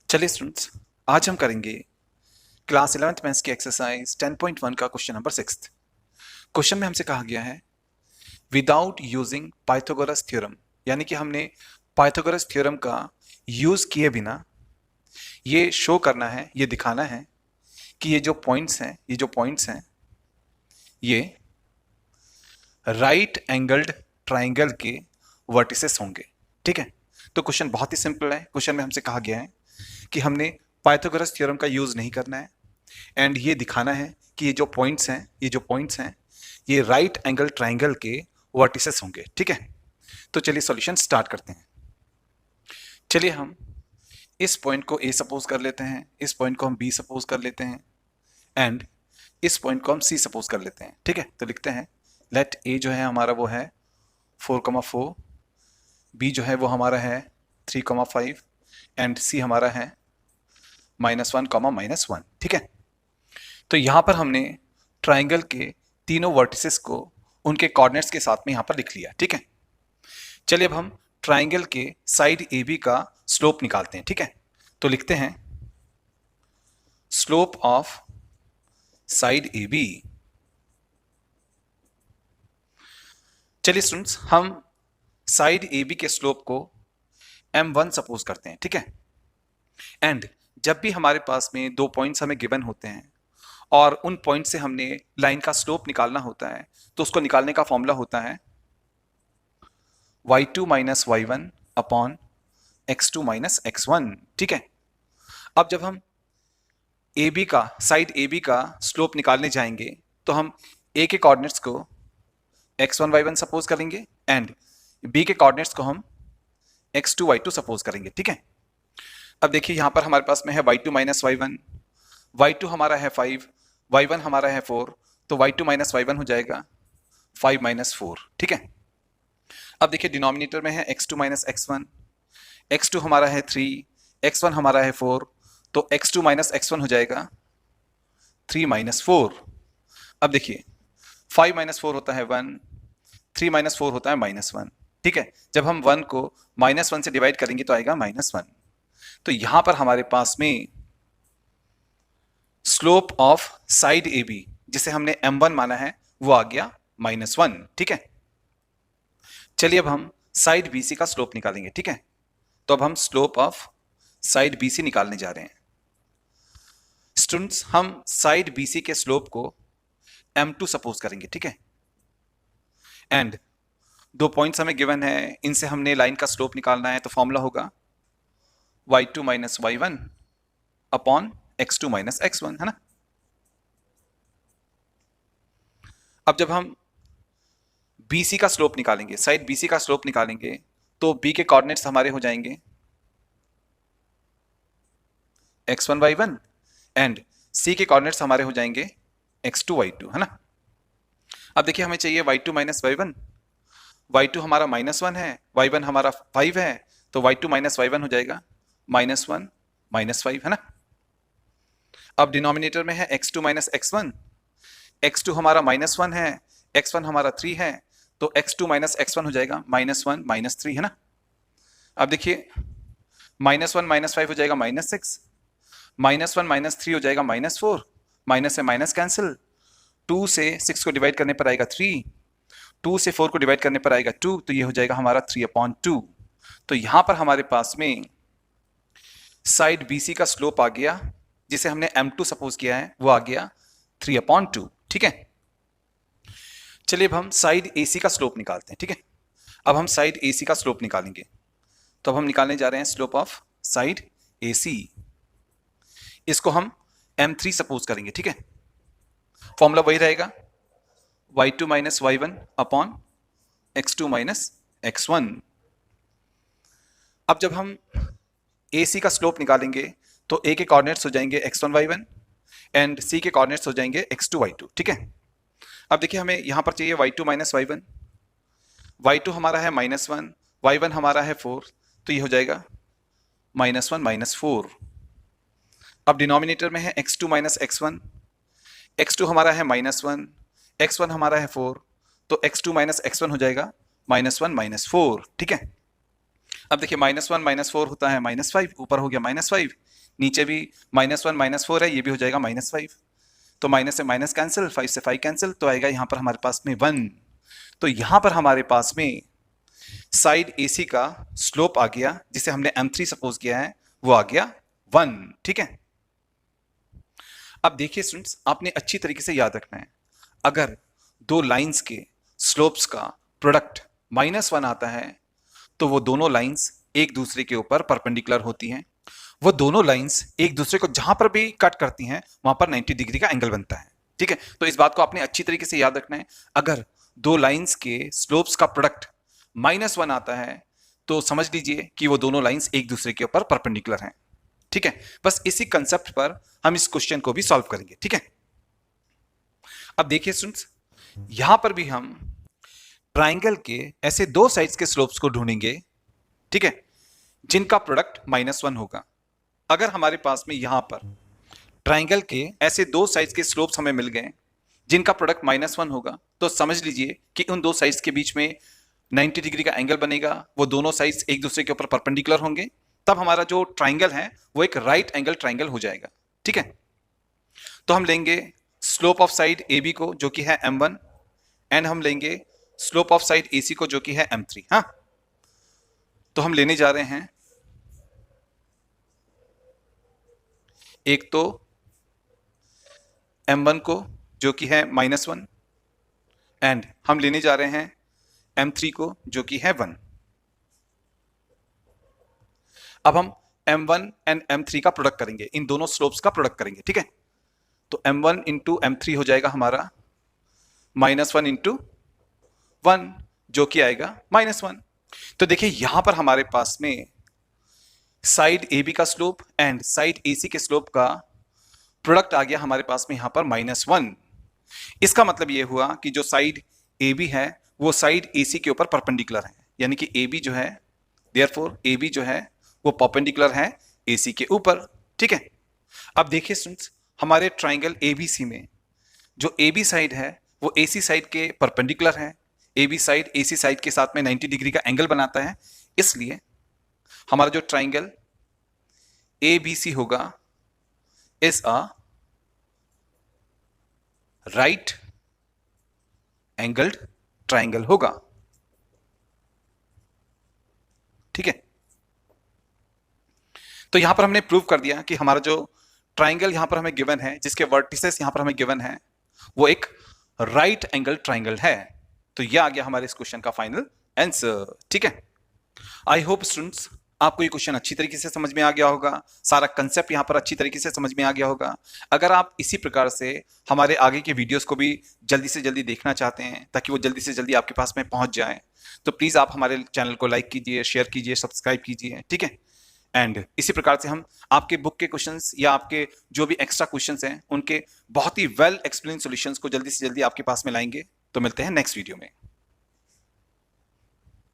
चलिए स्टूडेंट्स, आज हम करेंगे क्लास 11th मैथ्स की एक्सरसाइज 10.1 का क्वेश्चन नंबर 6। क्वेश्चन में हमसे कहा गया है विदाउट यूजिंग पाइथागोरस थ्योरम, यानी कि हमने पाइथागोरस थ्योरम का यूज किए बिना ये शो करना है, ये दिखाना है कि ये जो पॉइंट्स हैं ये राइट एंगल्ड ट्राइंगल के वर्टिसेस होंगे। ठीक है, तो क्वेश्चन बहुत ही सिंपल है। क्वेश्चन में हमसे कहा गया है कि हमने पाइथागोरस थ्योरम का यूज नहीं करना है एंड ये दिखाना है कि ये जो पॉइंट्स हैं ये राइट एंगल ट्राइंगल के वर्टिसेस होंगे। ठीक है, तो चलिए सॉल्यूशन स्टार्ट करते हैं। चलिए हम इस पॉइंट को ए सपोज कर लेते हैं, इस पॉइंट को हम बी सपोज कर लेते हैं एंड इस पॉइंट को हम सी सपोज कर लेते हैं। ठीक है, तो लिखते हैं लेट ए जो है हमारा वो है 4,4, बी जो है वो हमारा है 3,5 एंड सी हमारा है -1, ठीक है। तो यहां पर हमने ट्राइंगल के तीनों वर्टिसेस को उनके कोऑर्डिनेट्स के साथ में यहां पर लिख लिया। ठीक है, चलिए अब हम ट्राइंगल के साइड ए बी का स्लोप निकालते हैं। ठीक है, तो लिखते हैं slope of side A B. चलिए स्टूडेंट्स, हम साइड ए बी के स्लोप को m1 सपोज करते हैं। ठीक है, एंड जब भी हमारे पास में दो पॉइंट्स हमें गिवन होते हैं और उन पॉइंट से हमने लाइन का स्लोप निकालना होता है तो उसको निकालने का फॉर्मूला होता है y2 minus y1 upon x2 minus x1। ठीक है, अब जब हम साइड ए बी का स्लोप निकालने जाएंगे तो हम a के कोऑर्डिनेट्स को x1 y1 सपोज करेंगे एंड b के कोऑर्डिनेट्स को हम x2 y2 सपोज करेंगे। ठीक है, अब देखिए यहां पर हमारे पास में है y2 माइनस y1, y2 हमारा है 5, y1 हमारा है 4, तो y2 माइनस y1 हो जाएगा 5 माइनस 4। ठीक है, अब देखिए डिनोमिनेटर में है x2 माइनस x1, x2 हमारा है 3, x1 हमारा है 4, तो x2 माइनस x1 हो जाएगा 3 माइनस 4। अब देखिए 5 माइनस 4 होता है 1, 3 माइनस 4 होता है -1। ठीक है, जब हम 1 को -1 से डिवाइड करेंगे तो आएगा -1। तो यहां पर हमारे पास में slope of side A B जिसे हमने m1 माना है वो आ गया -1। ठीक है, चलिए अब हम साइड BC का स्लोप निकालेंगे। ठीक है, तो अब हम स्लोप ऑफ साइड BC निकालने जा रहे हैं। स्टूडेंट्स, हम साइड BC के स्लोप को m2 सपोज करेंगे। ठीक है, एंड दो पॉइंट्स हमें गिवन है, इनसे हमने लाइन का स्लोप निकालना है तो फॉर्मूला होगा y2 minus y1 upon x2 minus x1, है ना। अब जब हम BC का स्लोप निकालेंगे, साइड BC का स्लोप निकालेंगे तो B के कोऑर्डिनेट्स हमारे हो जाएंगे x1 y1 एंड C के कोऑर्डिनेट्स हमारे हो जाएंगे x2 y2, है ना। अब देखिए हमें चाहिए y2 माइनस y1, y2 हमारा -1 है, y1 हमारा 5 है, तो y2 माइनस y1 हो जाएगा -1 -5, है ना। अब डिनोमिनेटर में है x2 माइनस x1, x2 हमारा -1 है, x1 हमारा 3 है, तो x2 माइनस x1 हो जाएगा -1 -3, है ना। अब देखिए -1 -5 हो जाएगा -6, -1 -3 हो जाएगा -4, माइनस से माइनस कैंसिल, 2 से 6 को डिवाइड करने पर आएगा 3, 2 से 4 को डिवाइड करने पर आएगा 2, तो ये हो जाएगा हमारा 3/2। तो यहां पर हमारे पास में साइड BC का स्लोप आ गया जिसे हमने m2 सपोज किया है वो आ गया 3/2। ठीक है, चलिए अब हम साइड AC का स्लोप निकालते हैं। ठीक है, अब हम साइड AC का स्लोप निकालेंगे, तो अब हम निकालने जा रहे हैं स्लोप ऑफ साइड AC। इसको हम m3 सपोज करेंगे। ठीक है, फॉर्मूला वही रहेगा y2 minus y1 upon x2 minus x1। अब जब हम AC का स्लोप निकालेंगे तो A के कोऑर्डिनेट्स हो जाएंगे x1 y1 एंड C के कोऑर्डिनेट्स हो जाएंगे x2 y2। ठीक है, अब देखिए हमें यहां पर चाहिए y2 माइनस y1, y2 हमारा है -1, y1 हमारा है 4, तो ये हो जाएगा -1 -4। अब डिनोमिनेटर में है x2 माइनस x1, x2 हमारा है -1, x1 हमारा है 4, तो x2 माइनस x1 हो जाएगा -1 -4। ठीक है, अब देखिए -1 -4 होता है -5, ऊपर हो गया -5, नीचे भी -1 -4 है, ये भी हो जाएगा -5। तो माइनस से माइनस कैंसिल, 5 से 5 कैंसिल, तो आएगा यहाँ पर हमारे पास में 1। तो यहाँ पर हमारे पास में साइड AC का स्लोप आ गया, जिसे हमने M3 सपोज किया है, वो आ गया 1। ठीक है, अब देखिए स्टूडेंट्स, आपने अच्छी तरीके से याद रखना है, अगर दो लाइंस के स्लोप्स का प्रोडक्ट -1 आता है तो वो दोनों लाइंस एक दूसरे के ऊपर परपेंडिकुलर होती हैं। वो दोनों लाइंस एक दूसरे को जहां पर भी कट करती हैं वहां पर 90 डिग्री का एंगल बनता है। ठीक है, तो इस बात को आपने अच्छी तरीके से याद रखना है। अगर दो लाइंस के स्लोप्स का प्रोडक्ट -1 आता है तो समझ लीजिए कि वो दोनों लाइंस एक दूसरे के ऊपर परपेंडिकुलर हैं। ठीक है, बस इसी कंसेप्ट पर हम इस क्वेश्चन को भी सॉल्व करेंगे। ठीक है, अब देखिए स्टूडेंट्स, यहां पर भी हम ट्राइंगल के ऐसे दो साइड्स के स्लोप्स को ढूंढेंगे, ठीक है, जिनका प्रोडक्ट -1 होगा। अगर हमारे पास में यहां पर ट्राइंगल के ऐसे दो साइड्स के स्लोप्स हमें मिल गए जिनका प्रोडक्ट -1 होगा, तो समझ लीजिए कि उन दो साइड्स के बीच में 90 डिग्री का एंगल बनेगा, वो दोनों साइड्स एक दूसरे के ऊपर परपेंडिकुलर होंगे, तब हमारा जो ट्राइंगल है वो एक राइट एंगल ट्राइंगल हो जाएगा। ठीक है, तो हम लेंगे स्लोप ऑफ साइड AB को जो कि है M1, एंड हम लेंगे स्लोप ऑफ साइड AC को जो कि है M3। हाँ, तो हम लेने जा रहे हैं एक तो M1 को जो कि है -1, एंड हम लेने जा रहे हैं M3 को जो कि है 1। अब हम M1 एंड M3 का प्रोडक्ट करेंगे, इन दोनों स्लोप्स का प्रोडक्ट करेंगे। ठीक है, तो M1 इंटू M3 हो जाएगा हमारा -1 इंटू 1 जो कि आएगा -1। तो देखिए यहां पर हमारे पास में साइड AB का स्लोप एंड साइड AC के स्लोप का प्रोडक्ट आ गया हमारे पास में यहां पर -1। इसका मतलब यह हुआ कि जो साइड AB है वो साइड AC के ऊपर परपेंडिकुलर है, यानी कि AB जो है, देयरफॉर AB जो है वो परपेंडिकुलर है AC के ऊपर। ठीक है, अब देखिए स्टूडेंट्स, हमारे ट्राइंगल ABC में जो AB साइड है वो AC साइड के परपेंडिकुलर है। AB साइड AC साइड के साथ में 90 डिग्री का एंगल बनाता है, इसलिए हमारा जो ट्राइंगल ABC होगा is a right angled triangle होगा। ठीक है, तो यहां पर हमने प्रूव कर दिया कि हमारा जो ट्राइंगल यहां पर हमें गिवन है, जिसके वर्टिसेस यहां पर हमें गिवन है, वो एक राइट एंगल ट्राइंगल है। तो यह आ गया हमारे इस क्वेश्चन का फाइनल आंसर। ठीक है, आई होप स्टूडेंट्स आपको ये क्वेश्चन अच्छी तरीके से समझ में आ गया होगा, सारा कंसेप्ट यहाँ पर अच्छी तरीके से समझ में आ गया होगा। अगर आप इसी प्रकार से हमारे आगे के वीडियोस को भी जल्दी से जल्दी देखना चाहते हैं ताकि वो जल्दी से जल्दी आपके पास में पहुंच जाए, तो प्लीज़ आप हमारे चैनल को लाइक कीजिए, शेयर कीजिए, सब्सक्राइब कीजिए। ठीक है, एंड इसी प्रकार से हम आपके बुक के क्वेश्चंस या आपके जो भी एक्स्ट्रा क्वेश्चंस हैं उनके बहुत ही वेल एक्सप्लेन सॉल्यूशंस को जल्दी से जल्दी आपके पास में लाएंगे। तो मिलते हैं नेक्स्ट वीडियो में।